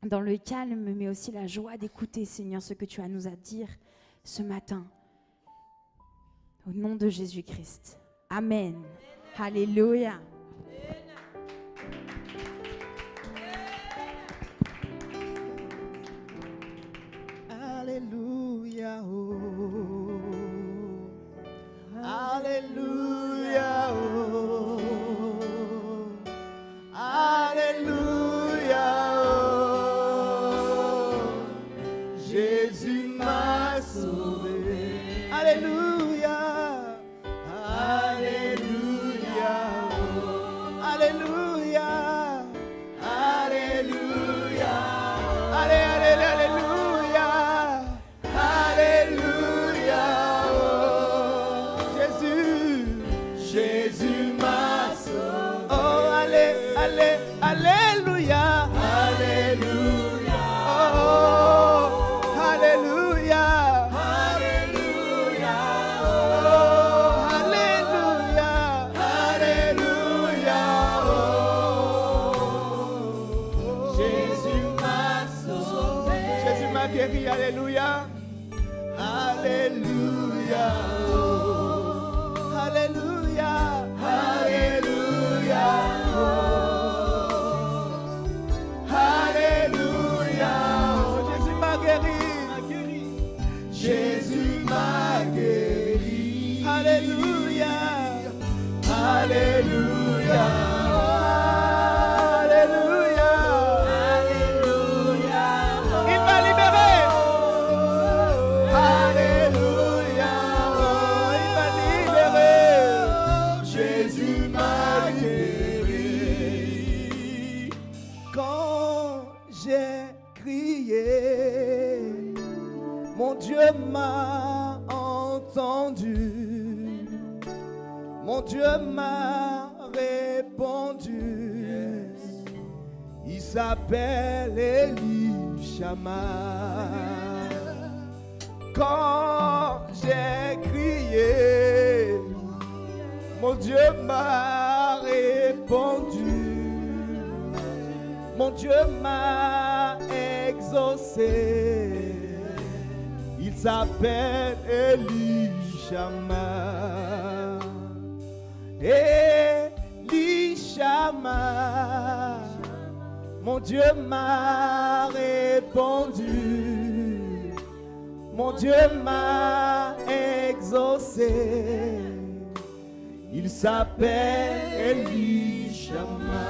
dans le calme, mais aussi la joie d'écouter, Seigneur, ce que tu as à nous à dire ce matin. Au nom de Jésus-Christ. Amen. Alléluia. Alléluia. Oh. Alléluia. Oh. Alléluia. Oh. Jésus m'a sauvé. Alléluia. Alléluia. Oh. Alléluia. Alléluia. Allez, allez, alléluia. Alléluia. Oh. Jésus m'a sauvé. Oh, allez, allez, alléluia. Alléluia. Oh, alléluia. Alléluia. Oh, alléluia. Alléluia. Oh, Jésus m'a sauvé. Jésus m'a guéri. Alléluia. Alléluia. Oh, alléluia. Alléluia. Oh, alléluia. Oh, Jésus m'a guéri. Jésus m'a guéri. Alléluia. Alléluia. Alléluia. Alléluia. Il m'a libéré. Alléluia. Oh, il m'a libéré. Jésus m'a guéri. Quand j'ai crié, mon Dieu m'a entendu. Mon Dieu m'a répondu. Il s'appelle Elishama. Quand j'ai crié, mon Dieu m'a répondu. Mon Dieu m'a exaucé. Il s'appelle Elishama. Elishama. Mon Dieu m'a répondu. Mon Dieu m'a exaucé. Il s'appelle Elishama.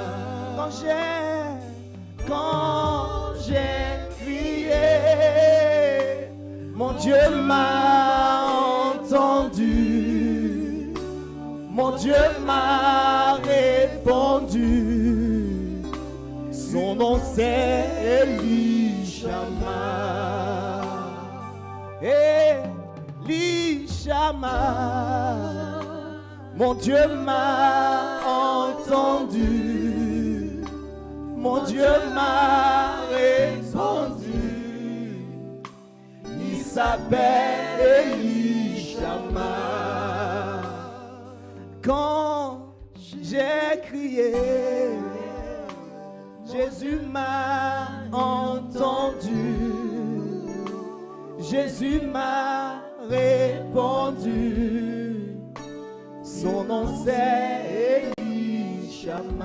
Quand j'ai crié, mon Dieu m'a entendu. Mon Dieu m'a répondu. Son nom c'est Elishama. Elishama. Mon Dieu m'a entendu. Mon Dieu m'a répondu. Il s'appelle Elishama. Quand j'ai crié, Jésus m'a entendu. Jésus m'a répondu. Son nom c'est Elishama.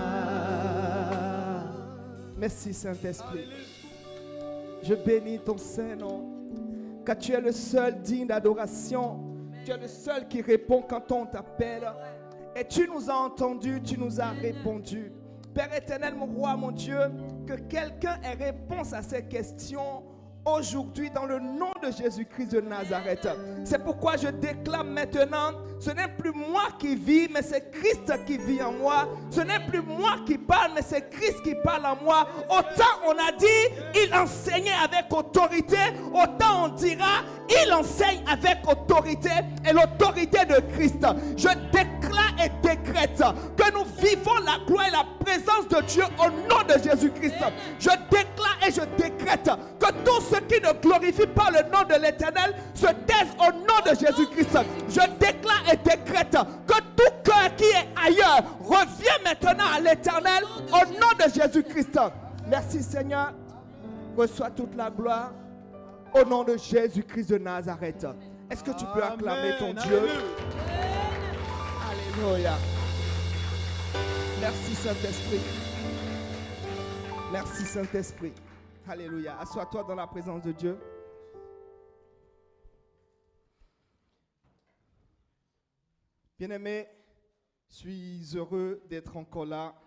Merci Saint-Esprit. Je bénis ton Saint-Nom. Car tu es le seul digne d'adoration. Tu es le seul qui répond quand on t'appelle. Et tu nous as entendus, tu nous as répondu. Père éternel, mon roi, mon Dieu, que quelqu'un ait réponse à ces questions aujourd'hui dans le nom de Jésus-Christ de Nazareth. C'est pourquoi je déclame maintenant, ce n'est plus moi qui vis, mais c'est Christ qui vit en moi. Ce n'est plus moi qui parle, mais c'est Christ qui parle en moi. Autant on a dit, il enseignait avec autorité, autant on dira, il enseigne avec autorité et l'autorité de Christ. Je déclare et décrète que nous vivons la gloire et la présence de Dieu au nom de Jésus-Christ. Je déclare et je décrète que tous ceux qui ne glorifient pas le nom de l'Éternel se taisent au nom de Jésus-Christ. Je déclare et décrète que tout cœur qui est ailleurs revient maintenant à l'Éternel au nom de Jésus-Christ. Merci Seigneur. Reçois toute la gloire au nom de Jésus-Christ de Nazareth. Est-ce que tu peux acclamer ton Dieu? Alléluia. Merci Saint-Esprit. Merci Saint-Esprit. Alléluia. Assois-toi dans la présence de Dieu. Bien-aimé, je suis heureux d'être encore là.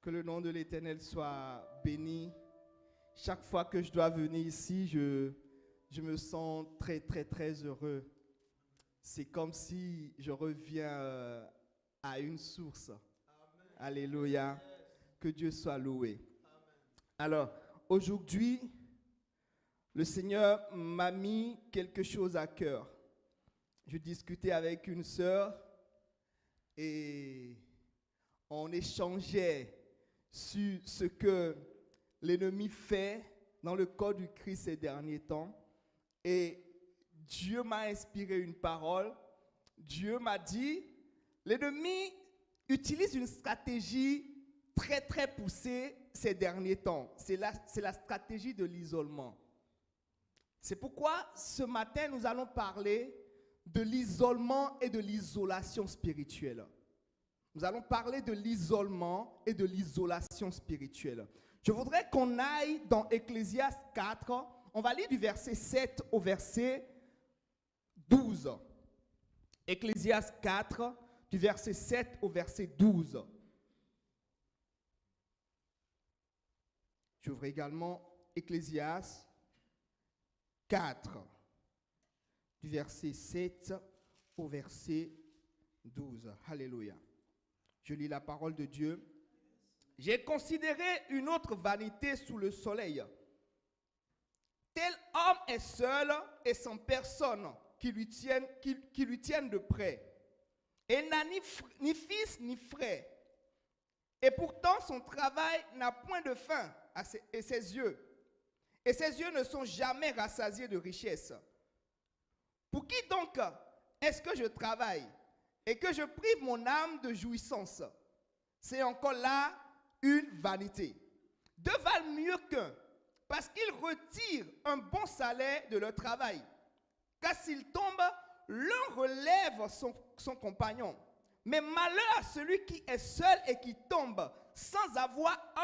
Que le nom de l'Éternel soit béni. Chaque fois que je dois venir ici, je me sens très, très, très heureux. C'est comme si je reviens à une source. Amen. Alléluia. Que Dieu soit loué. Amen. Alors, aujourd'hui, le Seigneur m'a mis quelque chose à cœur. Je discutais avec une sœur et on échangeait sur ce que l'ennemi fait dans le corps du Christ ces derniers temps. Et Dieu m'a inspiré une parole. Dieu m'a dit, l'ennemi utilise une stratégie très très poussée ces derniers temps. C'est la stratégie de l'isolement. C'est pourquoi ce matin nous allons parler de l'isolement et de l'isolation spirituelle. Nous allons parler de l'isolement et de l'isolation spirituelle. Je voudrais qu'on aille dans Ecclésiaste 4. On va lire du verset 7 au verset 12. Ecclésiaste 4, du verset 7 au verset 12. J'ouvre également Ecclésiaste 4, du verset 7 au verset 12. Alléluia. Je lis la parole de Dieu. J'ai considéré une autre vanité sous le soleil. Tel homme est seul et sans personne qui lui tienne de près. Et il n'a ni fils ni frère. Et pourtant son travail n'a point de fin et ses yeux. Et ses yeux ne sont jamais rassasiés de richesse. Pour qui donc est-ce que je travaille et que je prive mon âme de jouissance? C'est encore là une vanité. Deux valent mieux qu'un, parce qu'ils retirent un bon salaire de leur travail. Car s'ils tombent, l'un relève son compagnon. Mais malheur à celui qui est seul et qui tombe sans avoir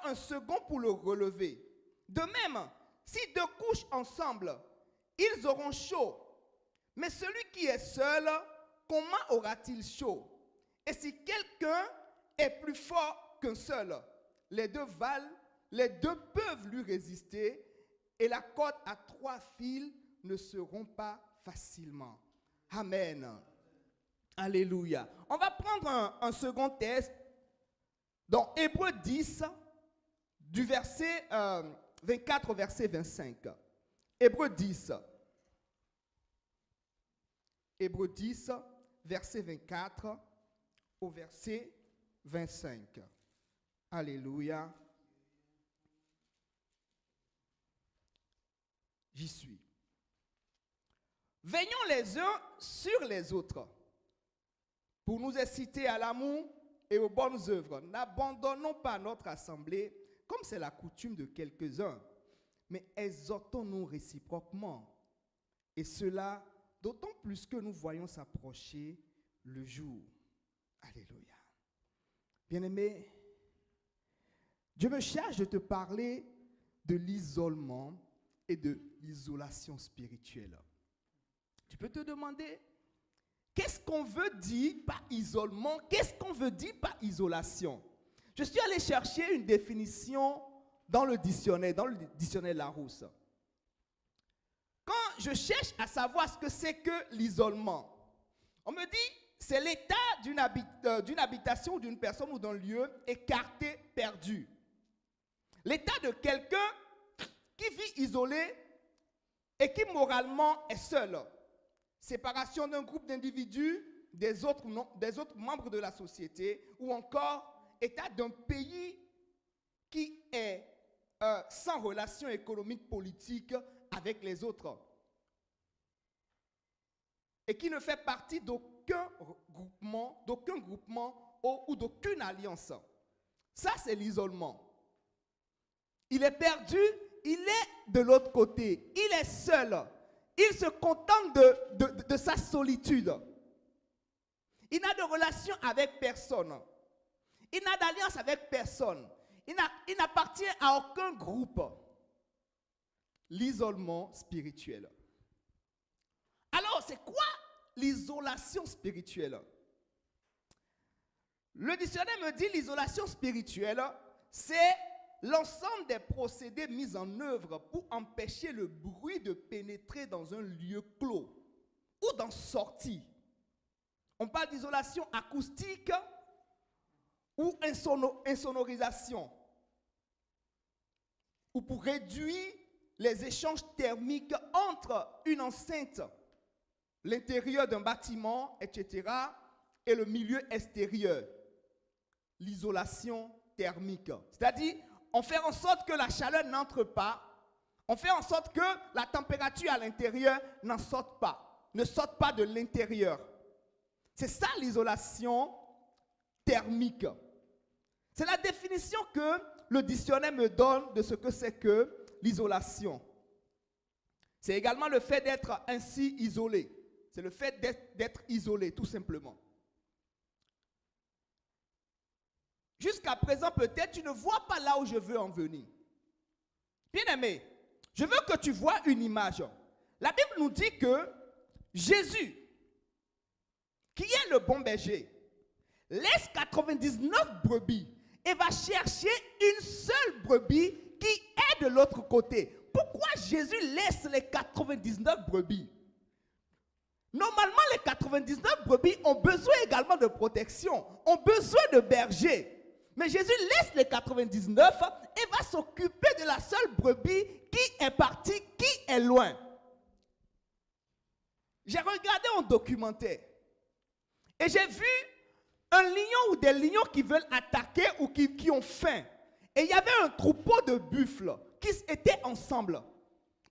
un second pour le relever. De même, si deux couchent ensemble, ils auront chaud. Mais celui qui est seul, comment aura-t-il chaud? Et si quelqu'un est plus fort qu'un seul, les deux peuvent lui résister, et la corde à 3 fils ne se rompt pas facilement. Amen. Alléluia. On va prendre un second texte dans Hébreux 10, du verset 24 au verset 25. Hébreux 10. Hébreux 10, verset 24 au verset 25. Alléluia. J'y suis. Veillons les uns sur les autres pour nous inciter à l'amour et aux bonnes œuvres. N'abandonnons pas notre assemblée comme c'est la coutume de quelques-uns, mais exhortons-nous réciproquement. Et cela d'autant plus que nous voyons s'approcher le jour. Alléluia. Bien-aimé, Dieu me charge de te parler de l'isolement et de l'isolation spirituelle. Tu peux te demander, qu'est-ce qu'on veut dire par isolement? Qu'est-ce qu'on veut dire par isolation? Je suis allé chercher une définition dans le dictionnaire Larousse. Quand je cherche à savoir ce que c'est que l'isolement, on me dit c'est l'état d'une habitation ou d'une personne ou d'un lieu écarté, perdu. L'état de quelqu'un qui vit isolé et qui moralement est seul. Séparation d'un groupe d'individus des autres membres de la société, ou encore état d'un pays qui est sans relation économique politique avec les autres et qui ne fait partie d'aucun groupement ou d'aucune alliance. Ça, c'est l'isolement. Il est perdu, il est de l'autre côté. Il est seul. Il se contente de sa solitude. Il n'a de relation avec personne. Il n'a d'alliance avec personne. Il n'appartient à aucun groupe. L'isolement spirituel. Alors, c'est quoi l'isolation spirituelle? Le dictionnaire me dit l'isolation spirituelle, c'est l'ensemble des procédés mis en œuvre pour empêcher le bruit de pénétrer dans un lieu clos ou d'en sortir. On parle d'isolation acoustique ou insonorisation, ou pour réduire les échanges thermiques entre une enceinte, l'intérieur d'un bâtiment, etc., et le milieu extérieur. L'isolation thermique. C'est-à-dire, on fait en sorte que la chaleur n'entre pas, on fait en sorte que la température à l'intérieur ne sorte pas de l'intérieur. C'est ça l'isolation thermique. C'est la définition que le dictionnaire me donne de ce que c'est que l'isolation. C'est également le fait d'être ainsi isolé. C'est le fait d'être isolé, tout simplement. Jusqu'à présent, peut-être, tu ne vois pas là où je veux en venir. Bien-aimé, je veux que tu vois une image. La Bible nous dit que Jésus, qui est le bon berger, laisse 99 brebis et va chercher une seule brebis qui est de l'autre côté. Pourquoi Jésus laisse les 99 brebis? Normalement, les 99 brebis ont besoin également de protection, ont besoin de berger. Mais Jésus laisse les 99 et va s'occuper de la seule brebis qui est partie, qui est loin. J'ai regardé un documentaire et j'ai vu un lion ou des lions qui veulent attaquer ou qui ont faim. Et il y avait un troupeau de buffles qui étaient ensemble.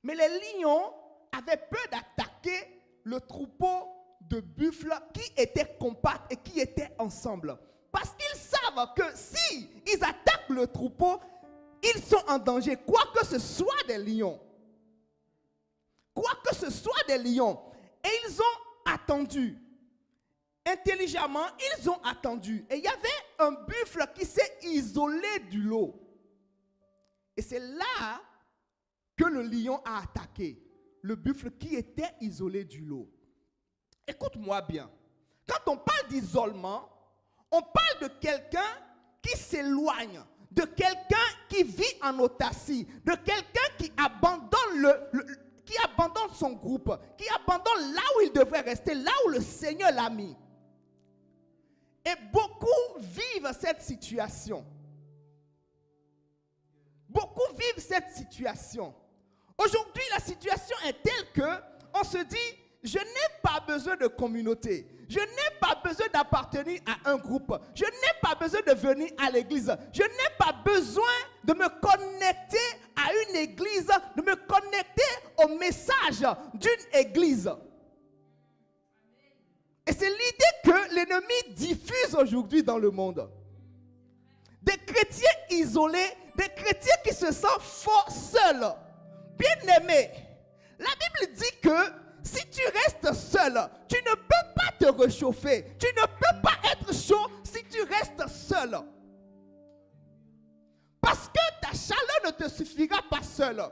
Mais les lions avaient peur d'attaquer le troupeau de buffles qui étaient compacts et qui étaient ensemble. Parce qu'ils savent que si ils attaquent le troupeau, ils sont en danger. Quoi que ce soit des lions. Quoi que ce soit des lions. Et ils ont attendu. Intelligemment, ils ont attendu. Et il y avait un buffle qui s'est isolé du lot. Et c'est là que le lion a attaqué. Le buffle qui était isolé du lot. Écoute-moi bien. Quand on parle d'isolement, on parle de quelqu'un qui s'éloigne, de quelqu'un qui vit en autarcie, de quelqu'un qui abandonne son groupe, qui abandonne là où il devrait rester, là où le Seigneur l'a mis. Et beaucoup vivent cette situation. Beaucoup vivent cette situation. Aujourd'hui, la situation est telle que on se dit, je n'ai pas besoin de communauté. Je n'ai pas besoin d'appartenir à un groupe. Je n'ai pas besoin de venir à l'église. Je n'ai pas besoin de me connecter à une église, de me connecter au message d'une église. Et c'est l'idée que l'ennemi diffuse aujourd'hui dans le monde. Des chrétiens isolés, des chrétiens qui se sentent forts seuls. Bien-aimés, la Bible dit que si tu restes seul, tu ne peux pas te réchauffer. Tu ne peux pas être chaud si tu restes seul. Parce que ta chaleur ne te suffira pas seul.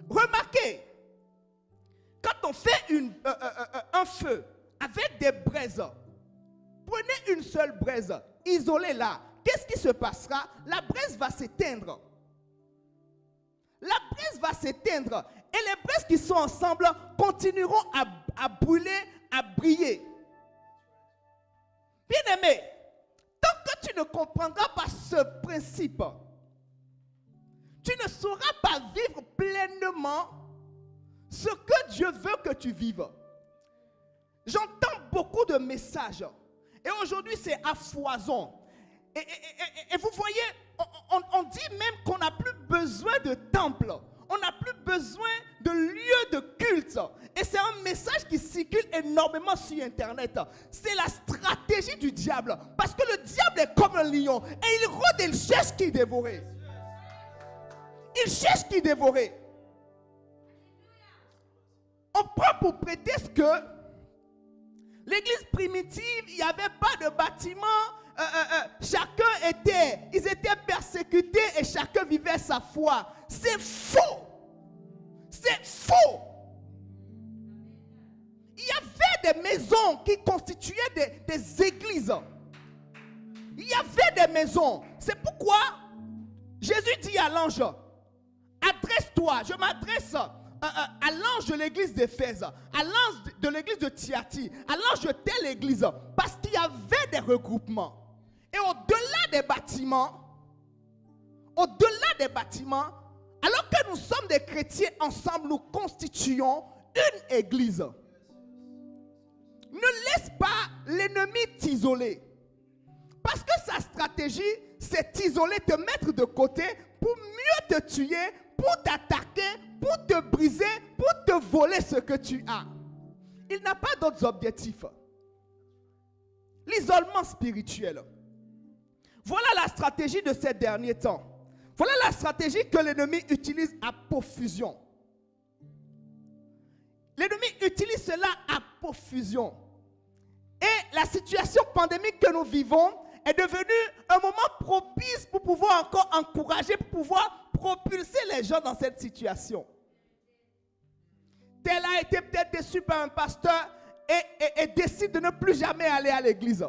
Remarquez, quand on fait un feu avec des braises, prenez une seule braise, isolez-la. Qu'est-ce qui se passera? La braise va s'éteindre. La braise va s'éteindre. Et les braises qui sont ensemble continueront à brûler, à briller. Bien-aimé, tant que tu ne comprendras pas ce principe, tu ne sauras pas vivre pleinement ce que Dieu veut que tu vives. J'entends beaucoup de messages. Et aujourd'hui, c'est à foison. Et vous voyez, on dit même qu'on n'a plus besoin de temple. On n'a plus besoin de lieu de culte. Et c'est un message qui circule énormément sur Internet. C'est la stratégie du diable. Parce que le diable est comme un lion. Et il rôde et il cherche qui dévorer. Il cherche qui dévorer. On prend pour prétexte que l'église primitive, il n'y avait pas de bâtiment. Ils étaient persécutés et chacun vivait sa foi. C'est faux. C'est faux. Il y avait des maisons qui constituaient des églises. Il y avait des maisons. C'est pourquoi Jésus dit à l'ange, adresse-toi, je m'adresse à l'ange de l'église d'Éphèse, à l'ange de l'église de Thyatire, à l'ange de telle église, parce qu'il y avait des regroupements. Et au-delà des bâtiments, alors que nous sommes des chrétiens ensemble, nous constituons une église. Ne laisse pas l'ennemi t'isoler. Parce que sa stratégie, c'est t'isoler, te mettre de côté pour mieux te tuer, pour t'attaquer, pour te briser, pour te voler ce que tu as. Il n'a pas d'autres objectifs. L'isolement spirituel. Voilà la stratégie de ces derniers temps. Voilà la stratégie que l'ennemi utilise à profusion. L'ennemi utilise cela à profusion. Et la situation pandémique que nous vivons est devenue un moment propice pour pouvoir encore encourager, pour pouvoir propulser les gens dans cette situation. Tel a été peut-être déçu par un pasteur et décide de ne plus jamais aller à l'église.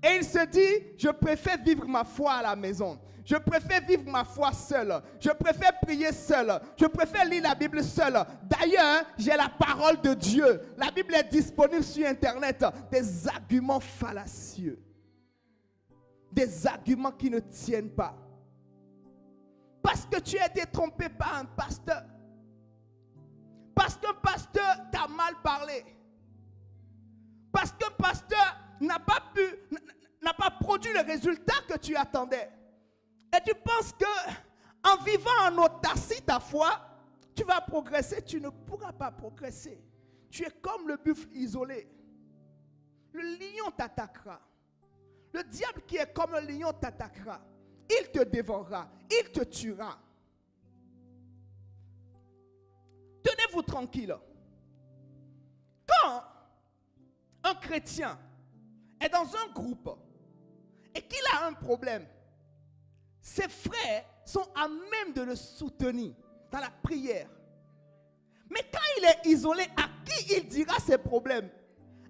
Et il se dit, je préfère vivre ma foi à la maison. Je préfère vivre ma foi seul. Je préfère prier seul. Je préfère lire la Bible seul. D'ailleurs, j'ai la parole de Dieu. La Bible est disponible sur Internet. Des arguments fallacieux. Des arguments qui ne tiennent pas. Parce que tu as été trompé par un pasteur. Parce qu'un pasteur t'a mal parlé. Parce qu'un pasteur n'a pas produit le résultat que tu attendais. Et tu penses que en vivant en autarcie ta foi, tu vas progresser. Tu ne pourras pas progresser. Tu es comme le buffle isolé. Le lion t'attaquera. Le diable qui est comme le lion t'attaquera. Il te dévorera. Il te tuera. Tenez-vous tranquille. Quand un chrétien est dans un groupe et qu'il a un problème, ses frères sont à même de le soutenir dans la prière. Mais quand il est isolé, à qui il dira ses problèmes?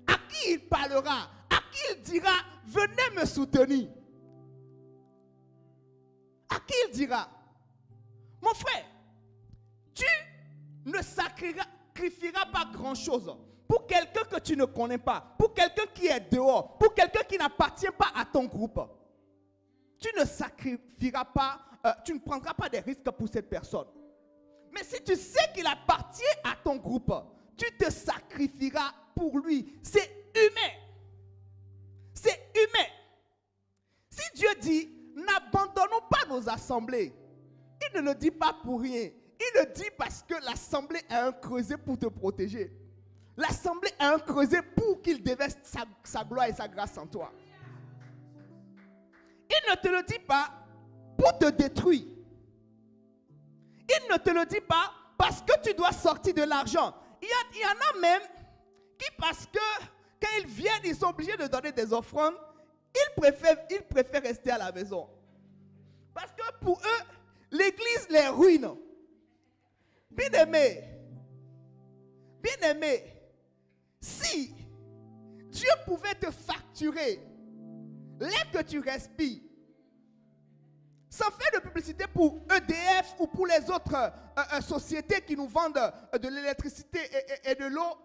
À qui il parlera? À qui il dira, venez me soutenir? À qui il dira? Mon frère, tu ne sacrifieras pas grand-chose pour quelqu'un que tu ne connais pas, pour quelqu'un qui est dehors, pour quelqu'un qui n'appartient pas à ton groupe. Tu ne sacrifieras pas, tu ne prendras pas des risques pour cette personne. Mais si tu sais qu'il appartient à ton groupe, tu te sacrifieras pour lui. C'est humain. C'est humain. Si Dieu dit, n'abandonnons pas nos assemblées, il ne le dit pas pour rien. Il le dit parce que l'assemblée a un creuset pour te protéger. L'assemblée a un creuset pour qu'il déverse sa gloire et sa grâce en toi. Il ne te le dit pas pour te détruire. Il ne te le dit pas parce que tu dois sortir de l'argent. Il y en a même qui, parce que quand ils viennent, ils sont obligés de donner des offrandes. Ils préfèrent rester à la maison. Parce que pour eux, l'église les ruine. Bien-aimé, si Dieu pouvait te facturer l'air que tu respires, sans faire de publicité pour EDF ou pour les autres sociétés qui nous vendent de l'électricité et de l'eau,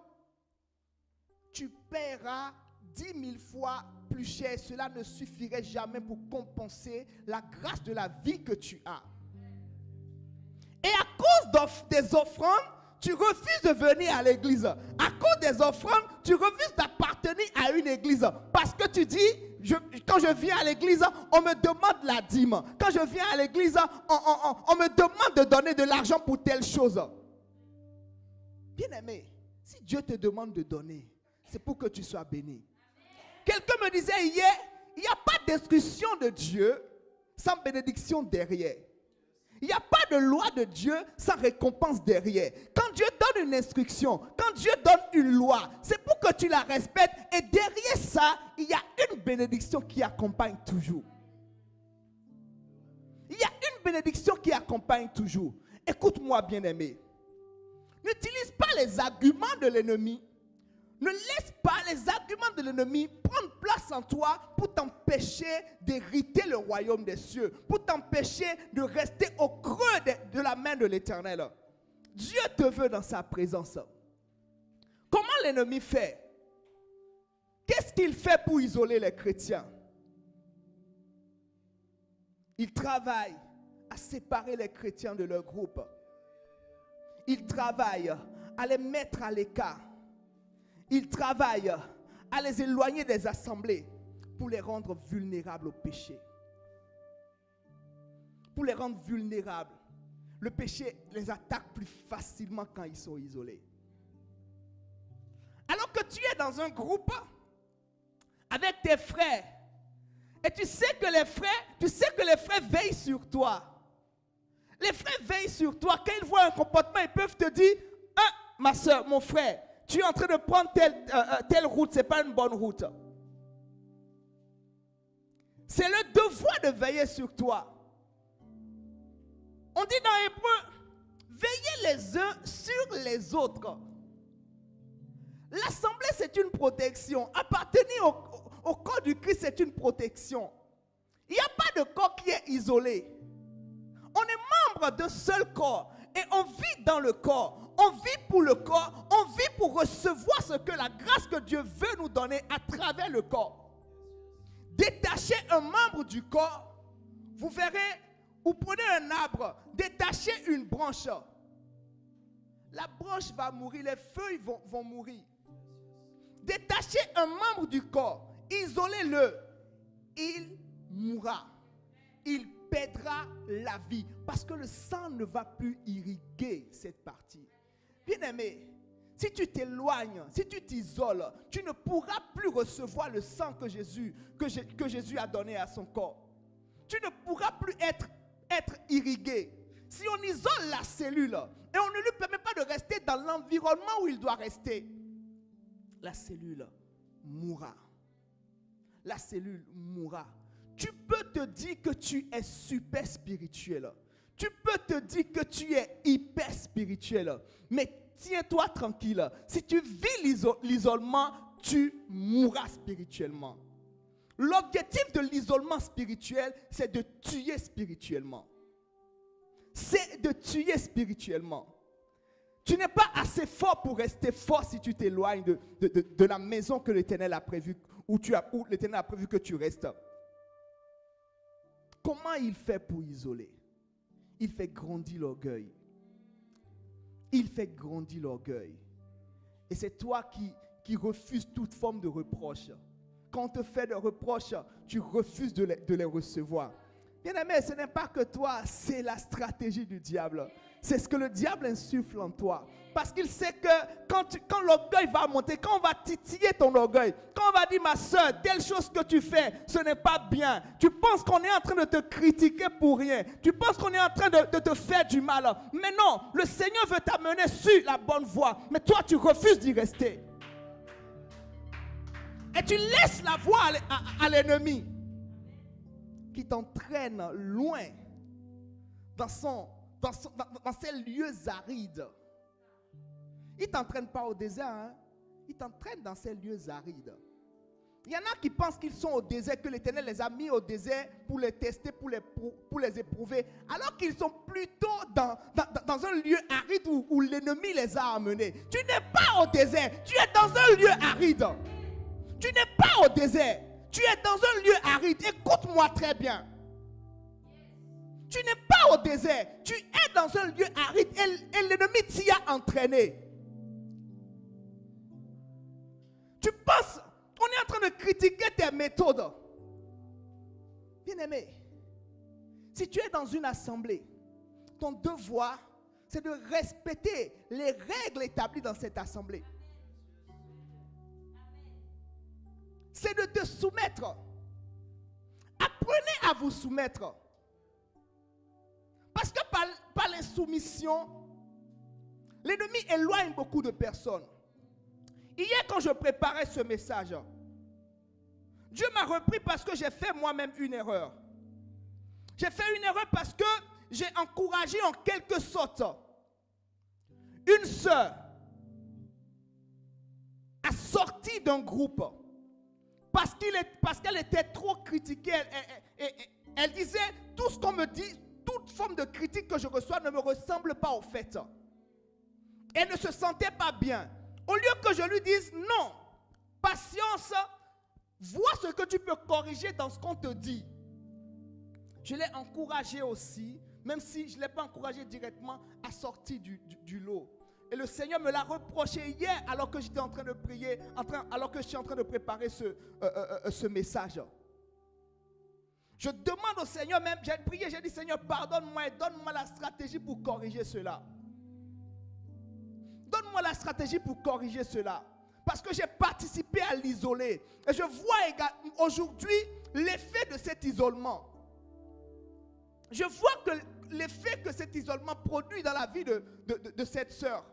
tu paieras 10 000 fois plus cher. Cela ne suffirait jamais pour compenser la grâce de la vie que tu as. Et à cause des offrandes, tu refuses de venir à l'église. À cause des offrandes, tu refuses d'appartenir à une église. Parce que tu dis, quand je viens à l'église, on me demande la dîme. Quand je viens à l'église, on me demande de donner de l'argent pour telle chose. Bien-aimé, si Dieu te demande de donner, c'est pour que tu sois béni. Quelqu'un me disait hier, il n'y a pas d'instruction de Dieu sans bénédiction derrière. Il n'y a pas de loi de Dieu sans récompense derrière. Quand Dieu donne une instruction, quand Dieu donne une loi, c'est pour que tu la respectes. Et derrière ça, il y a une bénédiction qui accompagne toujours. Il y a une bénédiction qui accompagne toujours. Écoute-moi, bien-aimé. N'utilise pas les arguments de l'ennemi. Ne laisse pas les arguments de l'ennemi prendre place en toi pour t'empêcher d'hériter le royaume des cieux, pour t'empêcher de rester au creux de la main de l'Éternel. Dieu te veut dans sa présence. Comment l'ennemi fait? Qu'est-ce qu'il fait pour isoler les chrétiens? Il travaille à séparer les chrétiens de leur groupe. Il travaille à les mettre à l'écart. Il travaille à les éloigner des assemblées pour les rendre vulnérables au péché. Pour les rendre vulnérables. Le péché les attaque plus facilement quand ils sont isolés. Alors que tu es dans un groupe avec tes frères et tu sais que les frères veillent sur toi. Les frères veillent sur toi. Quand ils voient un comportement, ils peuvent te dire, ah, ma soeur, mon frère, tu es en train de prendre telle route, ce n'est pas une bonne route. C'est le devoir de veiller sur toi. On dit dans Hébreu, veillez les uns sur les autres. L'assemblée, c'est une protection. Appartenir au corps du Christ, c'est une protection. Il n'y a pas de corps qui est isolé. On est membre d'un seul corps et on vit dans le corps. On vit pour le corps, on vit pour recevoir ce que la grâce que Dieu veut nous donner à travers le corps. Détachez un membre du corps, vous verrez, vous prenez un arbre, détachez une branche. La branche va mourir, les feuilles vont mourir. Détachez un membre du corps, isolez-le, il mourra. Il perdra la vie parce que le sang ne va plus irriguer cette partie. Bien-aimé, si tu t'éloignes, si tu t'isoles, tu ne pourras plus recevoir le sang que Jésus a donné à son corps. Tu ne pourras plus être irrigué. Si on isole la cellule et on ne lui permet pas de rester dans l'environnement où il doit rester, la cellule mourra. La cellule mourra. Tu peux te dire que tu es super spirituel. Tu peux te dire que tu es hyper spirituel. Mais tiens-toi tranquille. Si tu vis l'isolement, tu mourras spirituellement. L'objectif de l'isolement spirituel, c'est de tuer spirituellement. C'est de tuer spirituellement. Tu n'es pas assez fort pour rester fort si tu t'éloignes de la maison que l'Éternel a prévue, où l'Éternel a prévu que tu restes. Comment il fait pour isoler? Il fait grandir l'orgueil. Il fait grandir l'orgueil. Et c'est toi qui refuses toute forme de reproche. Quand on te fait des reproches, tu refuses de les recevoir. Bien-aimé, ce n'est pas que toi, c'est la stratégie du diable. C'est ce que le diable insuffle en toi. Parce qu'il sait que quand l'orgueil va monter, quand on va titiller ton orgueil, quand on va dire, ma soeur, telle chose que tu fais, ce n'est pas bien. Tu penses qu'on est en train de te critiquer pour rien. Tu penses qu'on est en train de te faire du mal. Mais non, le Seigneur veut t'amener sur la bonne voie. Mais toi, tu refuses d'y rester. Et tu laisses la voie à l'ennemi qui t'entraîne loin dans ces lieux arides. Il ne t'entraîne pas au désert, hein? Il t'entraîne dans ces lieux arides. Il y en a qui pensent qu'ils sont au désert, que l'Éternel les a mis au désert pour les tester, pour les éprouver, alors qu'ils sont plutôt dans un lieu aride où l'ennemi les a amenés. Tu n'es pas au désert, tu es dans un lieu aride. Tu n'es pas au désert, tu es dans un lieu aride. Écoute-moi très bien. Tu n'es pas au désert, tu es dans un lieu aride et l'ennemi t'y a entraîné. Tu penses, on est en train de critiquer tes méthodes. Bien-aimé, si tu es dans une assemblée, ton devoir, c'est de respecter les règles établies dans cette assemblée. C'est de te soumettre. Apprenez à vous soumettre. Parce que par l'insoumission, l'ennemi éloigne beaucoup de personnes. Hier, quand je préparais ce message, Dieu m'a repris parce que j'ai fait moi-même une erreur. J'ai fait une erreur parce que j'ai encouragé en quelque sorte une sœur à sortir d'un groupe parce qu'elle était trop critiquée. Elle disait, tout ce qu'on me dit, toute forme de critique que je reçois ne me ressemble pas au fait. Elle ne se sentait pas bien. Au lieu que je lui dise, non, patience, vois ce que tu peux corriger dans ce qu'on te dit. Je l'ai encouragée aussi, même si je ne l'ai pas encouragée directement, à sortir du lot. Et le Seigneur me l'a reproché hier alors que j'étais en train de prier, alors que je suis en train de préparer ce message. Je demande au Seigneur même, j'ai prié, j'ai dit Seigneur, pardonne-moi et donne-moi la stratégie pour corriger cela. Donne-moi la stratégie pour corriger cela. Parce que j'ai participé à l'isoler. Et je vois aujourd'hui l'effet de cet isolement. Je vois que l'effet que cet isolement produit dans la vie de cette sœur.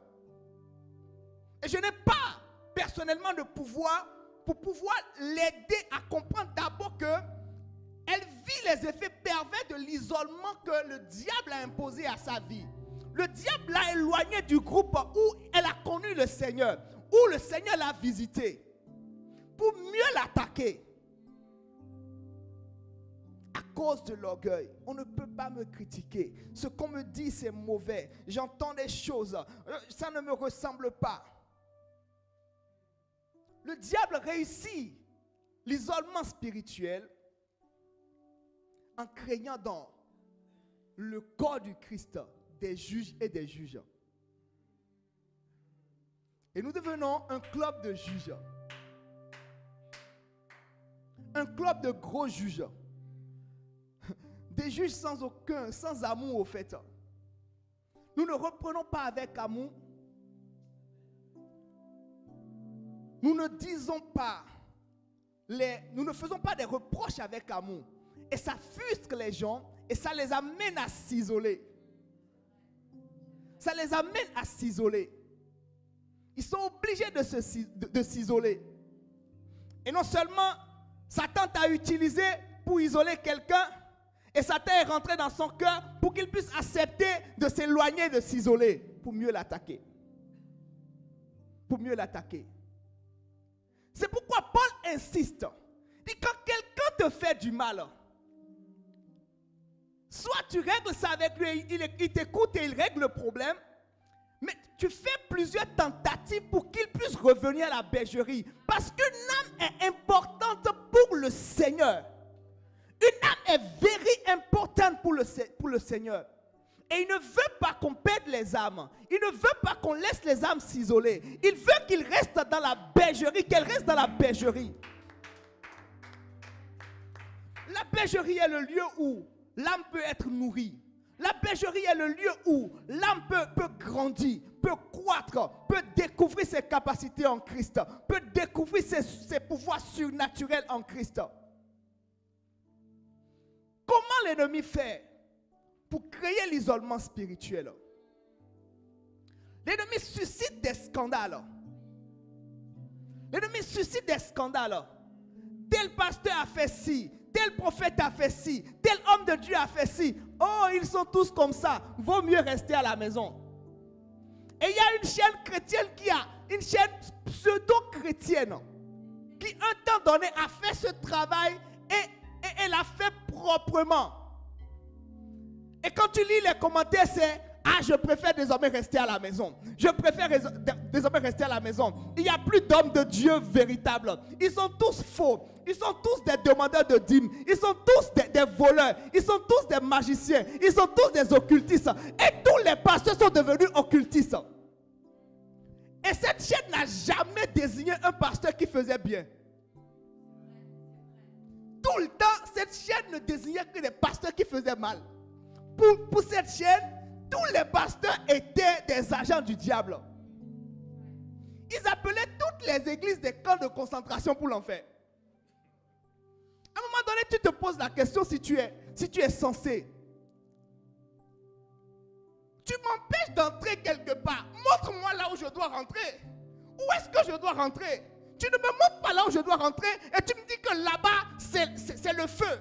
Et je n'ai pas personnellement de pouvoir pour pouvoir l'aider à comprendre d'abord que elle vit les effets pervers de l'isolement que le diable a imposé à sa vie. Le diable l'a éloignée du groupe où elle a connu le Seigneur, où le Seigneur l'a visité, pour mieux l'attaquer. À cause de l'orgueil, on ne peut pas me critiquer. Ce qu'on me dit, c'est mauvais. J'entends des choses, ça ne me ressemble pas. Le diable réussit l'isolement spirituel en craignant dans le corps du Christ des juges et des juges. Et nous devenons un club de juges. Un club de gros juges. Des juges sans amour au fait. Nous ne reprenons pas avec amour. Nous ne disons pas, nous ne faisons pas des reproches avec amour. Et ça frustre les gens et ça les amène à s'isoler. Ça les amène à s'isoler. Ils sont obligés de s'isoler. Et non seulement Satan t'a utilisé pour isoler quelqu'un, et Satan est rentré dans son cœur pour qu'il puisse accepter de s'éloigner, de s'isoler, pour mieux l'attaquer. Pour mieux l'attaquer. C'est pourquoi Paul insiste. Il dit, quand quelqu'un te fait du mal, soit tu règles ça avec lui, il t'écoute et il règle le problème, mais tu fais plusieurs tentatives pour qu'il puisse revenir à la bergerie. Parce qu'une âme est importante pour le Seigneur. Une âme est very importante pour le Seigneur. Et il ne veut pas qu'on perde les âmes. Il ne veut pas qu'on laisse les âmes s'isoler. Il veut qu'ils restent dans la bergerie, qu'elles restent dans la bergerie. La bergerie est le lieu où l'âme peut être nourrie. La bergerie est le lieu où l'âme peut grandir, peut croître, peut découvrir ses capacités en Christ, peut découvrir ses pouvoirs surnaturels en Christ. Comment l'ennemi fait pour créer l'isolement spirituel? L'ennemi suscite des scandales. L'ennemi suscite des scandales. Tel pasteur a fait ci, tel prophète a fait ci, tel homme de Dieu a fait ci. Oh, ils sont tous comme ça. Vaut mieux rester à la maison. Et il y a une chaîne chrétienne une chaîne pseudo-chrétienne qui un temps donné a fait ce travail et elle l'a fait proprement. Et quand tu lis les commentaires, c'est je préfère désormais rester à la maison. Je préfère désormais rester à la maison. Il n'y a plus d'hommes de Dieu véritables. Ils sont tous faux. Ils sont tous des demandeurs de dîmes. Ils sont tous des voleurs. Ils sont tous des magiciens. Ils sont tous des occultistes. Et tous les pasteurs sont devenus occultistes. Et cette chaîne n'a jamais désigné un pasteur qui faisait bien. Tout le temps, cette chaîne ne désignait que des pasteurs qui faisaient mal. Pour cette chaîne, tous les pasteurs étaient des agents du diable. Ils appelaient toutes les églises des camps de concentration pour l'enfer. À un moment donné, tu te poses la question si tu es censé. Tu m'empêches d'entrer quelque part. Montre-moi là où je dois rentrer. Où est-ce que je dois rentrer? Tu ne me montres pas là où je dois rentrer et tu me dis que là-bas, c'est le feu.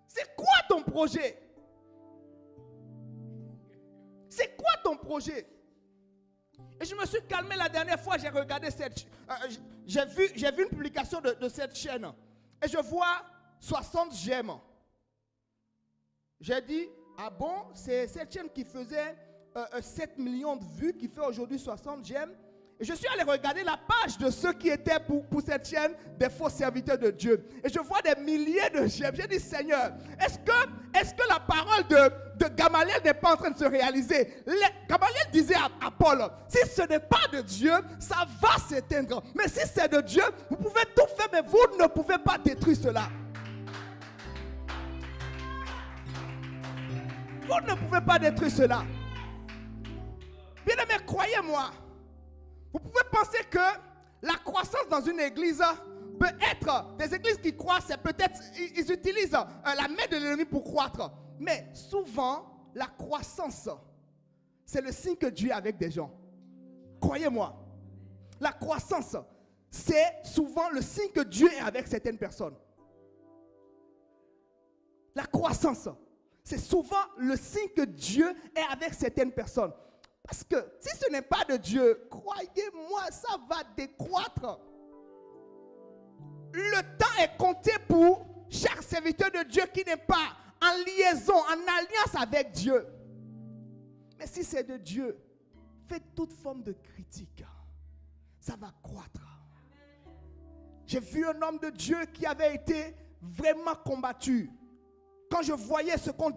C'est quoi ton projet? C'est quoi ton projet? Et je me suis calmé la dernière fois, j'ai regardé j'ai vu une publication de cette chaîne. Et je vois 60 j'aime. J'ai dit, ah bon, c'est cette chaîne qui faisait 7 millions de vues, qui fait aujourd'hui 60 j'aime. Et je suis allé regarder la page de ceux qui étaient pour cette chaîne, des faux serviteurs de Dieu. Et je vois des milliers de j'aime. J'ai dit, Seigneur, est-ce que la parole de Gamaliel n'est pas en train de se réaliser? Gamaliel disait à Paul, si ce n'est pas de Dieu, ça va s'éteindre. Mais si c'est de Dieu, vous pouvez tout faire, mais vous ne pouvez pas détruire cela. Vous ne pouvez pas détruire cela. Bien-aimés, croyez-moi. Vous pouvez penser que la croissance dans une église peut être, des églises qui croissent, c'est peut-être, ils utilisent la main de l'ennemi pour croître. Mais souvent, la croissance, c'est le signe que Dieu est avec des gens. Croyez-moi. La croissance, c'est souvent le signe que Dieu est avec certaines personnes. La croissance, c'est souvent le signe que Dieu est avec certaines personnes. Parce que si ce n'est pas de Dieu, croyez-moi, ça va décroître. Le temps est compté pour chaque serviteur de Dieu qui n'est pas en liaison, en alliance avec Dieu. Mais si c'est de Dieu, faites toute forme de critique. Ça va croître. J'ai vu un homme de Dieu qui avait été vraiment combattu. Quand je voyais ce qu'on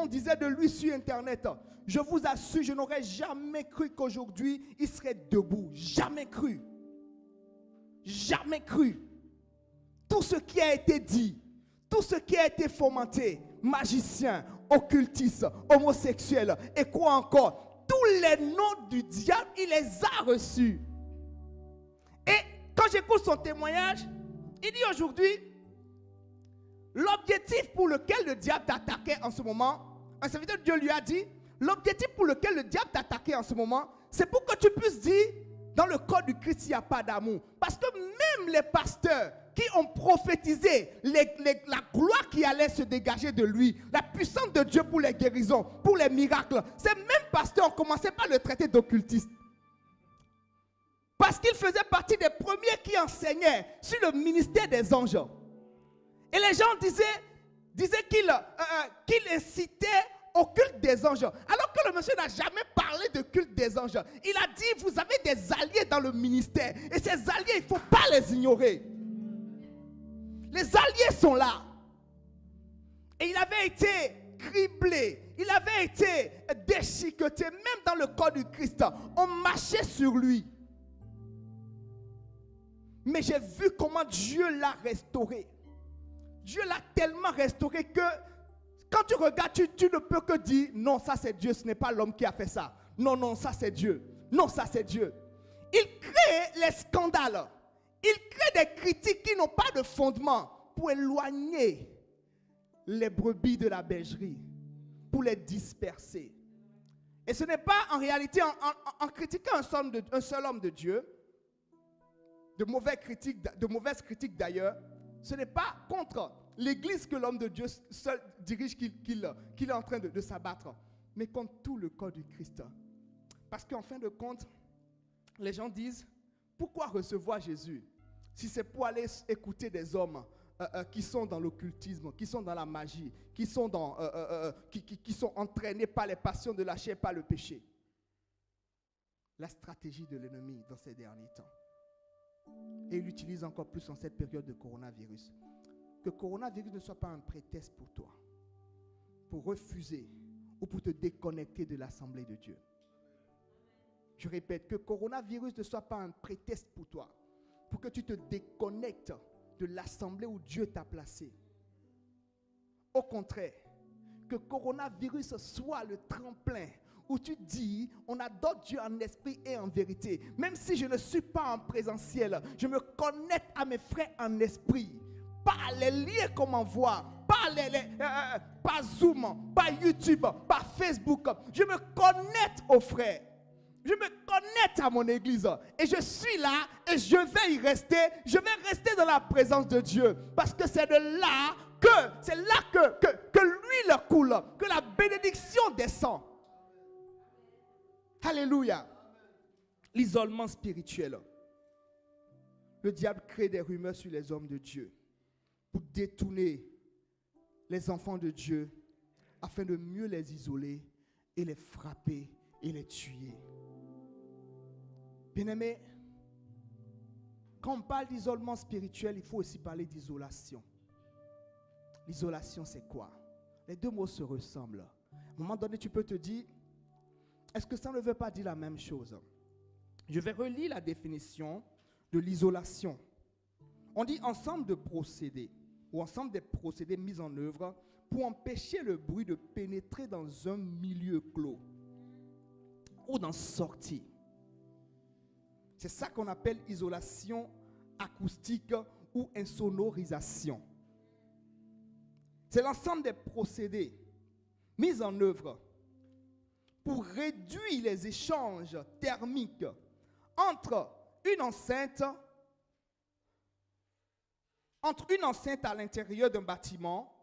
disait de lui sur Internet, je vous assure, je n'aurais jamais cru qu'aujourd'hui, il serait debout. Jamais cru. Jamais cru. Tout ce qui a été dit, tout ce qui a été fomenté, magicien, occultiste, homosexuel, et quoi encore, tous les noms du diable, il les a reçus. Et quand j'écoute son témoignage, il dit aujourd'hui, l'objectif pour lequel le diable t'attaquait en ce moment, un serviteur de Dieu lui a dit, l'objectif pour lequel le diable t'attaquait en ce moment, c'est pour que tu puisses dire, dans le corps du Christ, il n'y a pas d'amour. Parce que même les pasteurs qui ont prophétisé la gloire qui allait se dégager de lui, la puissance de Dieu pour les guérisons, pour les miracles, ces mêmes pasteurs ont commencé par le traiter d'occultiste. Parce qu'il faisait partie des premiers qui enseignaient sur le ministère des anges. Et les gens disaient qu'il incitait au culte des anges. Alors que le monsieur n'a jamais parlé de culte des anges. Il a dit, vous avez des alliés dans le ministère. Et ces alliés, il ne faut pas les ignorer. Les alliés sont là. Et il avait été criblé. Il avait été déchiqueté. Même dans le corps du Christ, on marchait sur lui. Mais j'ai vu comment Dieu l'a restauré. Dieu l'a tellement restauré que quand tu regardes, tu ne peux que dire, non, ça c'est Dieu, ce n'est pas l'homme qui a fait ça. Non, non, ça c'est Dieu. Non, ça c'est Dieu. Il crée les scandales. Il crée des critiques qui n'ont pas de fondement pour éloigner les brebis de la bergerie, pour les disperser. Et ce n'est pas en réalité en critiquant un seul homme de Dieu, de mauvaises critiques d'ailleurs, ce n'est pas contre l'église que l'homme de Dieu seul dirige qu'il est en train de s'abattre, mais contre tout le corps du Christ. Parce qu'en fin de compte, les gens disent, pourquoi recevoir Jésus si c'est pour aller écouter des hommes qui sont dans l'occultisme, qui sont dans la magie, qui sont entraînés par les passions de la chair, par le péché. La stratégie de l'ennemi dans ces derniers temps. Et il l'utilise encore plus en cette période de coronavirus. Que coronavirus ne soit pas un prétexte pour toi, pour refuser ou pour te déconnecter de l'assemblée de Dieu. Je répète, que coronavirus ne soit pas un prétexte pour toi, pour que tu te déconnectes de l'assemblée où Dieu t'a placé. Au contraire, que coronavirus soit le tremplin où tu dis, on adore Dieu en esprit et en vérité. Même si je ne suis pas en présentiel, je me connecte à mes frères en esprit. Pas les liens qu'on m'envoie, pas par Zoom, par YouTube, par Facebook. Je me connecte aux frères. Je me connecte à mon église. Et je suis là et je vais y rester. Je vais rester dans la présence de Dieu. Parce que c'est là que l'huile coule, que la bénédiction descend. Alléluia. L'isolement spirituel. Le diable crée des rumeurs sur les hommes de Dieu pour détourner les enfants de Dieu afin de mieux les isoler et les frapper et les tuer. Bien-aimés, quand on parle d'isolement spirituel, il faut aussi parler d'isolation. L'isolation, c'est quoi? Les deux mots se ressemblent. À un moment donné, tu peux te dire, est-ce que ça ne veut pas dire la même chose? Je vais relire la définition de l'isolation. On dit ensemble de procédés, ou ensemble des procédés mis en œuvre pour empêcher le bruit de pénétrer dans un milieu clos ou d'en sortir. C'est ça qu'on appelle isolation acoustique ou insonorisation. C'est l'ensemble des procédés mis en œuvre pour réduire les échanges thermiques entre une enceinte à l'intérieur d'un bâtiment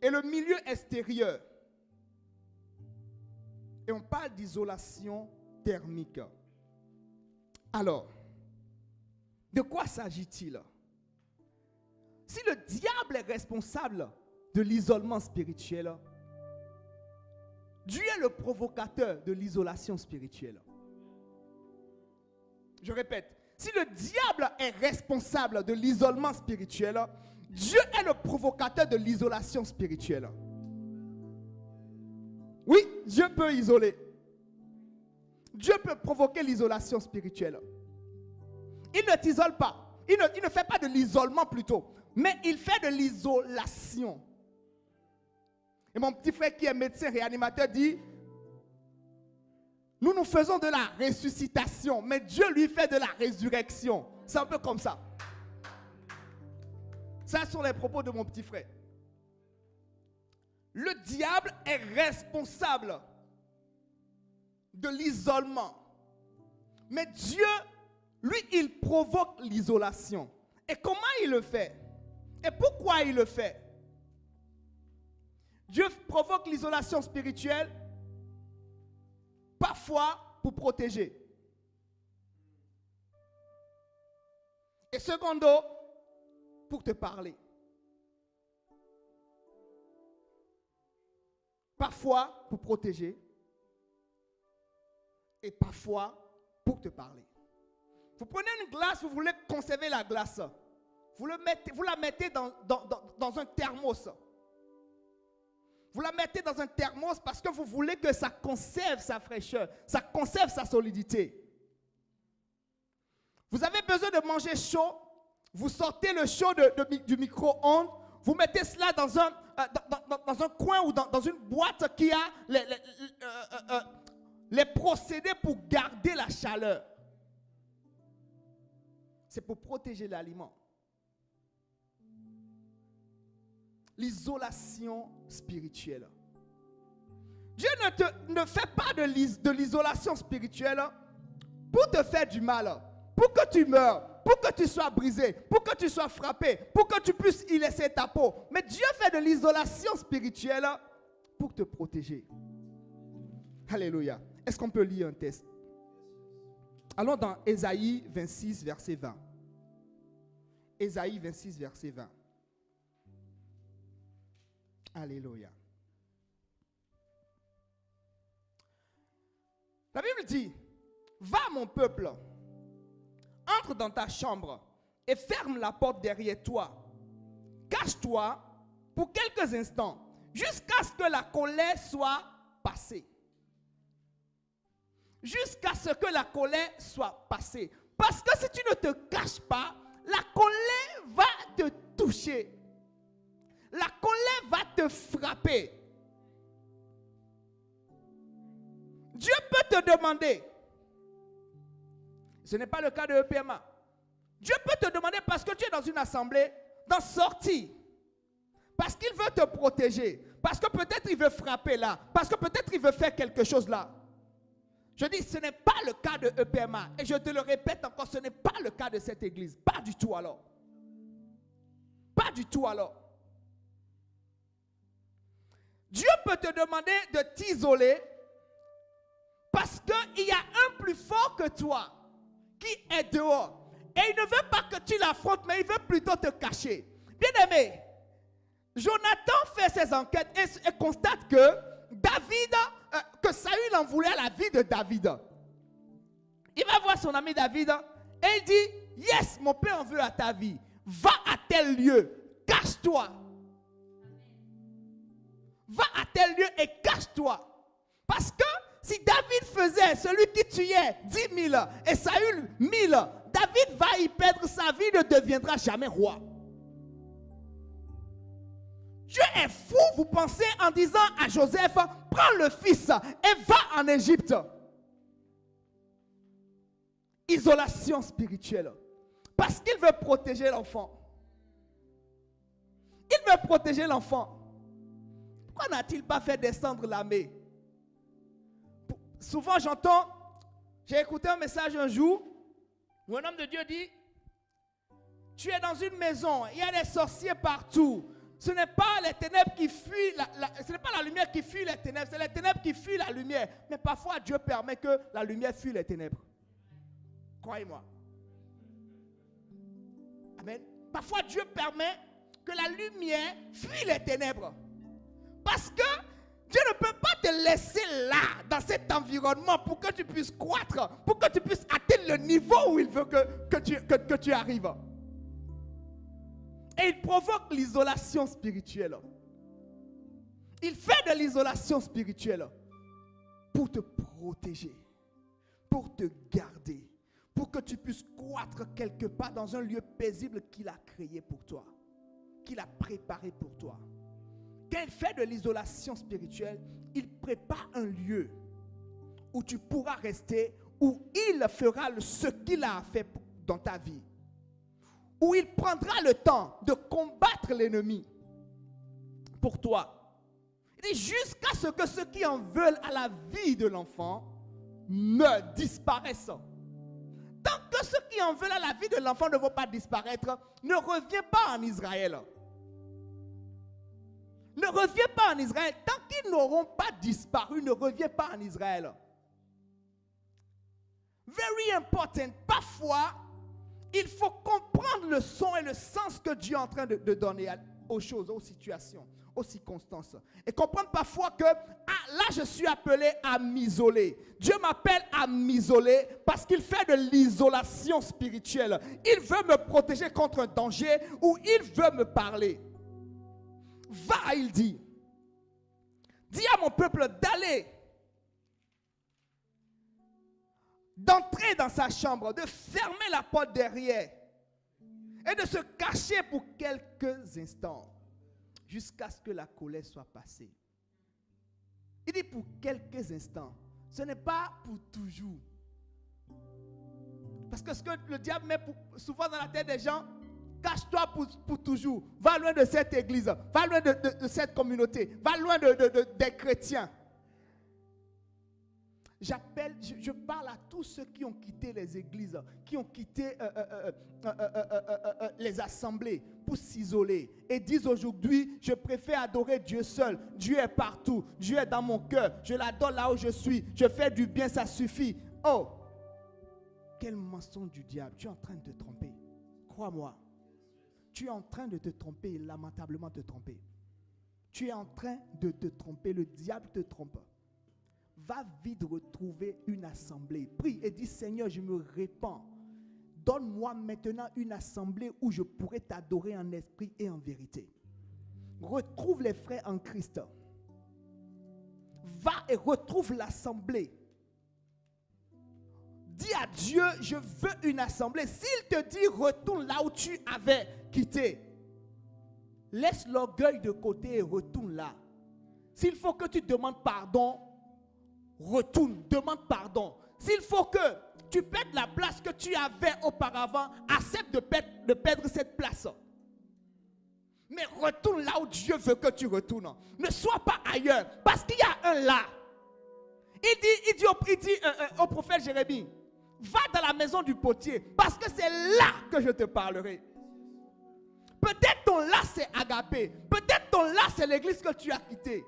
et le milieu extérieur. Et on parle d'isolation thermique. Alors, de quoi s'agit-il? Si le diable est responsable de l'isolement spirituel, Dieu est le provocateur de l'isolation spirituelle. Je répète, si le diable est responsable de l'isolement spirituel, Dieu est le provocateur de l'isolation spirituelle. Oui, Dieu peut isoler. Dieu peut provoquer l'isolation spirituelle. Il ne t'isole pas. Il ne fait pas de l'isolement plutôt, mais il fait de l'isolation. Et mon petit frère qui est médecin réanimateur dit, nous faisons de la ressuscitation, mais Dieu lui fait de la résurrection. C'est un peu comme ça. Ça sont les propos de mon petit frère. Le diable est responsable de l'isolement. Mais Dieu, lui, il provoque l'isolation. Et comment il le fait? Et pourquoi il le fait? Dieu provoque l'isolation spirituelle, parfois pour protéger. Et secondo, pour te parler. Parfois pour protéger. Et parfois pour te parler. Vous prenez une glace, vous voulez conserver la glace. Vous la mettez dans un thermos. Vous la mettez dans un thermos parce que vous voulez que ça conserve sa fraîcheur, ça conserve sa solidité. Vous avez besoin de manger chaud, vous sortez le chaud du micro-ondes, vous mettez cela dans un coin ou dans une boîte qui a les procédés pour garder la chaleur. C'est pour protéger l'aliment. L'isolation spirituelle. Dieu ne fait pas de l'isolation spirituelle pour te faire du mal, pour que tu meurs, pour que tu sois brisé, pour que tu sois frappé, pour que tu puisses y laisser ta peau. Mais Dieu fait de l'isolation spirituelle pour te protéger. Alléluia. Est-ce qu'on peut lire un texte? Allons dans Ésaïe 26, verset 20. Ésaïe 26, verset 20. Alléluia. La Bible dit, va mon peuple, entre dans ta chambre et ferme la porte derrière toi. Cache-toi pour quelques instants jusqu'à ce que la colère soit passée. Jusqu'à ce que la colère soit passée. Parce que si tu ne te caches pas, la colère va te toucher. La colère va te frapper. Dieu peut te demander. Ce n'est pas le cas de EPMA. Dieu peut te demander parce que tu es dans une assemblée d'en sortir. Parce qu'il veut te protéger. Parce que peut-être il veut frapper là. Parce que peut-être il veut faire quelque chose là. Je dis, ce n'est pas le cas de EPMA. Et je te le répète encore, ce n'est pas le cas de cette église. Pas du tout alors. Pas du tout alors. Dieu peut te demander de t'isoler parce qu'il y a un plus fort que toi qui est dehors. Et il ne veut pas que tu l'affrontes, mais il veut plutôt te cacher. Bien aimé, Jonathan fait ses enquêtes et constate que que Saül en voulait à la vie de David. Il va voir son ami David et il dit, yes, mon père en veut à ta vie. Va à tel lieu, cache-toi. Va à tel lieu et cache-toi. Parce que si David faisait celui qui tuait 10 000 et Saül 1000, David va y perdre sa vie, ne deviendra jamais roi. Dieu est fou, vous pensez, en disant à Joseph, prends le fils et va en Égypte. Isolation spirituelle. Parce qu'il veut protéger l'enfant. Il veut protéger l'enfant. Pourquoi n'a-t-il pas fait descendre l'armée? Souvent j'entends, j'ai écouté un message un jour où un homme de Dieu dit, tu es dans une maison, il y a des sorciers partout. Ce n'est pas les ténèbres qui fuient, ce n'est pas la lumière qui fuit les ténèbres, c'est les ténèbres qui fuient la lumière. Mais parfois Dieu permet que la lumière fuit les ténèbres. Croyez-moi. Amen. Parfois Dieu permet que la lumière fuit les ténèbres. Parce que Dieu ne peut pas te laisser là, dans cet environnement, pour que tu puisses croître, pour que tu puisses atteindre le niveau où il veut que tu arrives. Et il provoque l'isolation spirituelle. Il fait de l'isolation spirituelle pour te protéger, pour te garder, pour que tu puisses croître quelque part dans un lieu paisible qu'il a créé pour toi, qu'il a préparé pour toi. Quand il fait de l'isolation spirituelle, il prépare un lieu où tu pourras rester, où il fera ce qu'il a fait dans ta vie. Où il prendra le temps de combattre l'ennemi pour toi. Il dit jusqu'à ce que ceux qui en veulent à la vie de l'enfant ne disparaissent. Tant que ceux qui en veulent à la vie de l'enfant ne vont pas disparaître, ne reviens pas en Israël. Ne reviens pas en Israël. Tant qu'ils n'auront pas disparu, ne reviens pas en Israël. Very important. Parfois, il faut comprendre le son et le sens que Dieu est en train de donner aux choses, aux situations, aux circonstances. Et comprendre parfois que, là je suis appelé à m'isoler. Dieu m'appelle à m'isoler parce qu'il fait de l'isolation spirituelle. Il veut me protéger contre un danger ou il veut me parler. Va, il dit. Dis à mon peuple d'aller. D'entrer dans sa chambre, de fermer la porte derrière et de se cacher pour quelques instants jusqu'à ce que la colère soit passée. Il dit pour quelques instants. Ce n'est pas pour toujours. Parce que ce que le diable met souvent dans la tête des gens, cache-toi pour toujours. Va loin de cette église, va loin de cette communauté, va loin des chrétiens. Je parle à tous ceux qui ont quitté les églises, qui ont quitté les assemblées pour s'isoler et disent aujourd'hui, je préfère adorer Dieu seul. Dieu est partout, Dieu est dans mon cœur, je l'adore là où je suis, je fais du bien, ça suffit. Oh, quel mensonge du diable, tu es en train de te tromper. Crois-moi, tu es en train de te tromper, lamentablement te tromper. Tu es en train de te tromper, le diable te trompe. Va vite retrouver une assemblée. Prie et dis, Seigneur, je me répands. Donne-moi maintenant une assemblée où je pourrai t'adorer en esprit et en vérité. Retrouve les frères en Christ. Va et retrouve l'assemblée. Dis à Dieu, je veux une assemblée. S'il te dit, retourne là où tu avais quitté. Laisse l'orgueil de côté et retourne là. S'il faut que tu demandes pardon, retourne, demande pardon. S'il faut que tu perdes la place que tu avais auparavant, accepte de perdre cette place. Mais retourne là où Dieu veut que tu retournes. Ne sois pas ailleurs. Parce qu'il y a un là. Il dit au prophète Jérémie, va dans la maison du potier. Parce que c'est là que je te parlerai. Peut-être ton là c'est Agapé. Peut-être ton là c'est l'église que tu as quittée.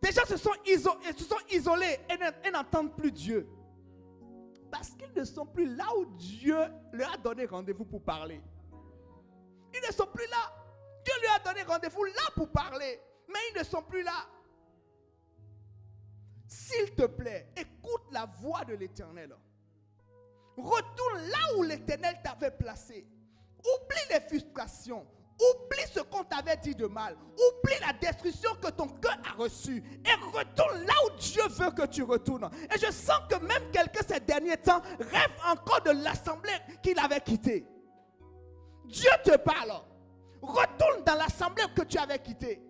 Des gens se sont isolés et n'entendent plus Dieu. Parce qu'ils ne sont plus là où Dieu leur a donné rendez-vous pour parler. Ils ne sont plus là. Dieu lui a donné rendez-vous là pour parler. Mais ils ne sont plus là. S'il te plaît, écoute la voix de l'Éternel. Retourne là où l'Éternel t'avait placé. Oublie les frustrations. Oublie ce qu'on t'avait dit de mal. Oublie la destruction que ton cœur a reçue. Et retourne là où Dieu veut que tu retournes. Et je sens que même quelqu'un ces derniers temps rêve encore de l'assemblée qu'il avait quittée. Dieu te parle. Retourne dans l'assemblée que tu avais quittée.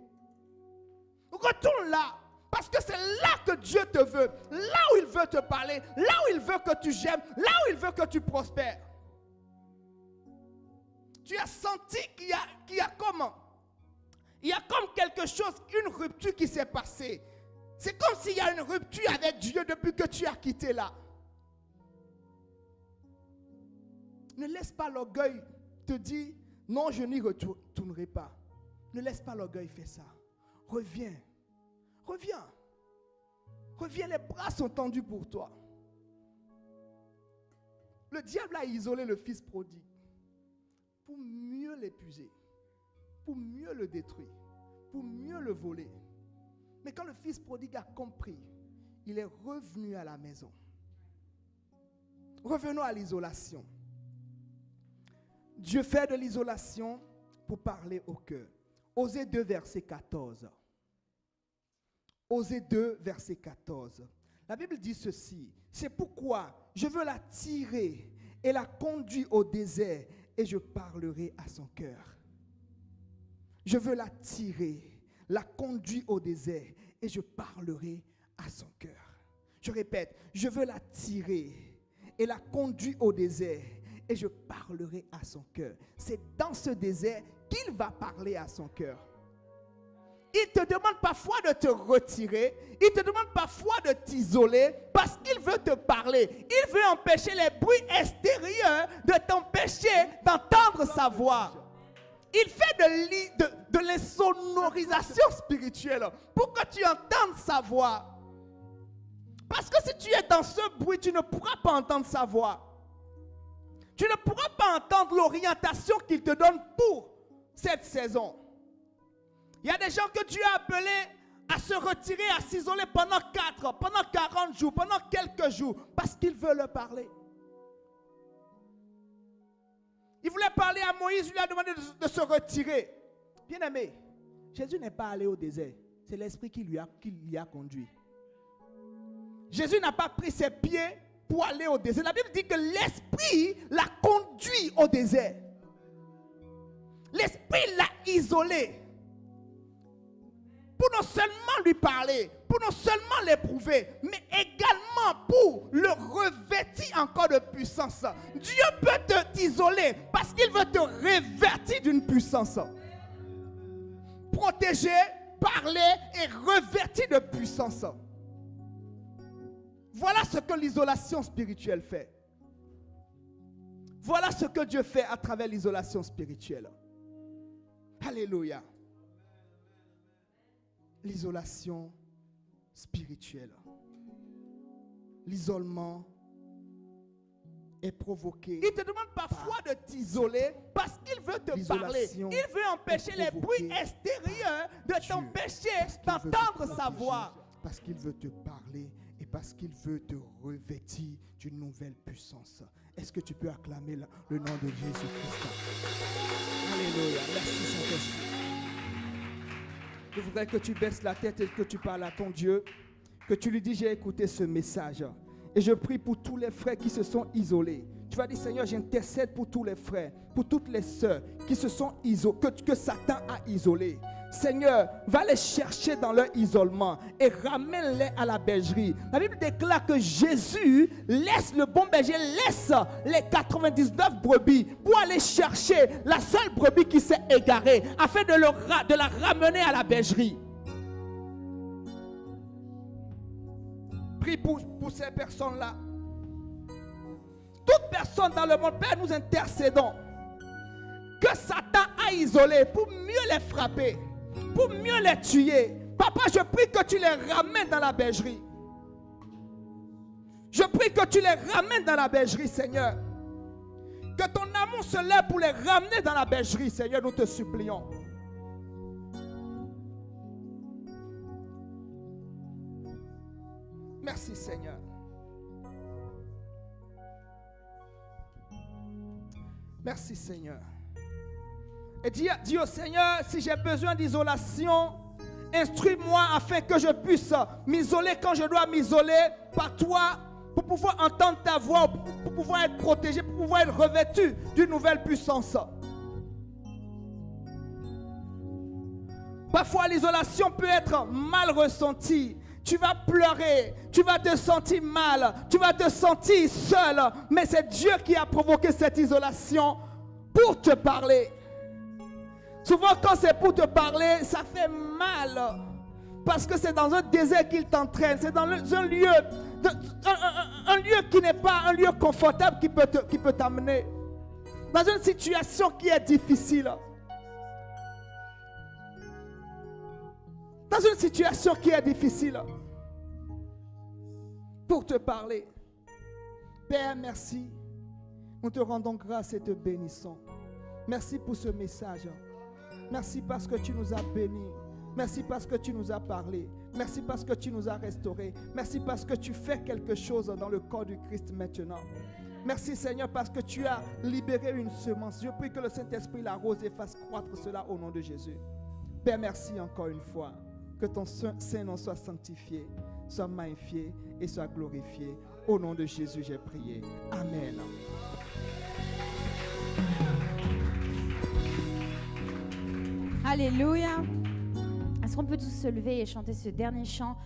Retourne là. Parce que c'est là que Dieu te veut. Là où il veut te parler. Là où il veut que tu gèmes. Là où il veut que tu prospères. Tu as senti qu'il y a comme quelque chose, une rupture qui s'est passée. C'est comme s'il y a une rupture avec Dieu depuis que tu as quitté là. Ne laisse pas l'orgueil te dire, non, je n'y retournerai pas. Ne laisse pas l'orgueil faire ça. Reviens. Reviens. Reviens, les bras sont tendus pour toi. Le diable a isolé le fils prodigue pour mieux l'épuiser, pour mieux le détruire, pour mieux le voler. Mais quand le fils prodigue a compris, il est revenu à la maison. Revenons à l'isolation. Dieu fait de l'isolation pour parler au cœur. Osée 2, verset 14. Osée 2, verset 14. La Bible dit ceci. C'est pourquoi je veux la tirer et la conduire au désert et je parlerai à son cœur. Je veux la tirer, la conduire au désert et je parlerai à son cœur. Je répète, je veux la tirer et la conduire au désert et je parlerai à son cœur. C'est dans ce désert qu'il va parler à son cœur. Il te demande parfois de te retirer. Il te demande parfois de t'isoler parce qu'il veut te parler. Il veut empêcher les bruits extérieurs de t'empêcher d'entendre sa voix. Il fait de l'insonorisation spirituelle pour que tu entendes sa voix. Parce que si tu es dans ce bruit, tu ne pourras pas entendre sa voix. Tu ne pourras pas entendre l'orientation qu'il te donne pour cette saison. Il y a des gens que Dieu a appelés à se retirer, à s'isoler pendant 4, pendant 40 jours, pendant quelques jours, parce qu'il veut leur parler. Il voulait parler à Moïse, il lui a demandé de se retirer. Bien aimé, Jésus n'est pas allé au désert, c'est l'Esprit qui l'y a conduit. Jésus n'a pas pris ses pieds pour aller au désert. La Bible dit que l'Esprit l'a conduit au désert. L'Esprit l'a isolé. Pour non seulement lui parler, pour non seulement l'éprouver, mais également pour le revêtir encore de puissance. Dieu peut t'isoler parce qu'il veut te revêtir d'une puissance. Protéger, parler et revêtir de puissance. Voilà ce que l'isolation spirituelle fait. Voilà ce que Dieu fait à travers l'isolation spirituelle. Alléluia. L'isolation spirituelle. L'isolement est provoqué. Il te demande parfois de t'isoler parce qu'il veut te parler. Il veut empêcher les bruits extérieurs de t'empêcher d'entendre sa voix. Parce qu'il veut te parler et parce qu'il veut te revêtir d'une nouvelle puissance. Est-ce que tu peux acclamer le nom de Jésus-Christ? Alléluia. Merci Saint-Esprit. Je voudrais que tu baisses la tête et que tu parles à ton Dieu, que tu lui dis, j'ai écouté ce message. Et je prie pour tous les frères qui se sont isolés. Tu vas dire, Seigneur, j'intercède pour tous les frères, pour toutes les sœurs qui se sont isolés, que Satan a isolés. Seigneur, va les chercher dans leur isolement et ramène-les à la bergerie. La Bible déclare que Jésus laisse, le bon berger laisse les 99 brebis pour aller chercher la seule brebis qui s'est égarée afin de la ramener à la bergerie. Prie pour ces personnes-là. Toute personne dans le monde, Père, nous intercédons que Satan a isolé pour mieux les frapper, pour mieux les tuer. Papa, je prie que tu les ramènes dans la bergerie. Je prie que tu les ramènes dans la bergerie, Seigneur. Que ton amour se lève pour les ramener dans la bergerie, Seigneur, nous te supplions. Merci, Seigneur. Merci, Seigneur. Et dis au Seigneur, si j'ai besoin d'isolation, instruis-moi afin que je puisse m'isoler quand je dois m'isoler par toi, pour pouvoir entendre ta voix, pour pouvoir être protégé, pour pouvoir être revêtu d'une nouvelle puissance. Parfois, l'isolation peut être mal ressentie. Tu vas pleurer, tu vas te sentir mal, tu vas te sentir seul. Mais c'est Dieu qui a provoqué cette isolation pour te parler. Souvent, quand c'est pour te parler, ça fait mal. Parce que c'est dans un désert qu'il t'entraîne. C'est dans un lieu, un lieu qui n'est pas un lieu confortable qui peut t'amener. Dans une situation qui est difficile. Dans une situation qui est difficile. Pour te parler. Père, merci. Nous te rendons grâce et te bénissons. Merci pour ce message. Merci parce que tu nous as bénis. Merci parce que tu nous as parlé. Merci parce que tu nous as restaurés. Merci parce que tu fais quelque chose dans le corps du Christ maintenant. Merci Seigneur parce que tu as libéré une semence. Je prie que le Saint-Esprit l'arrose et fasse croître cela au nom de Jésus. Père, merci encore une fois. Que ton Saint-Nom soit sanctifié, soit magnifié et soit glorifié. Au nom de Jésus, j'ai prié. Amen. Alléluia. Est-ce qu'on peut tous se lever et chanter ce dernier chant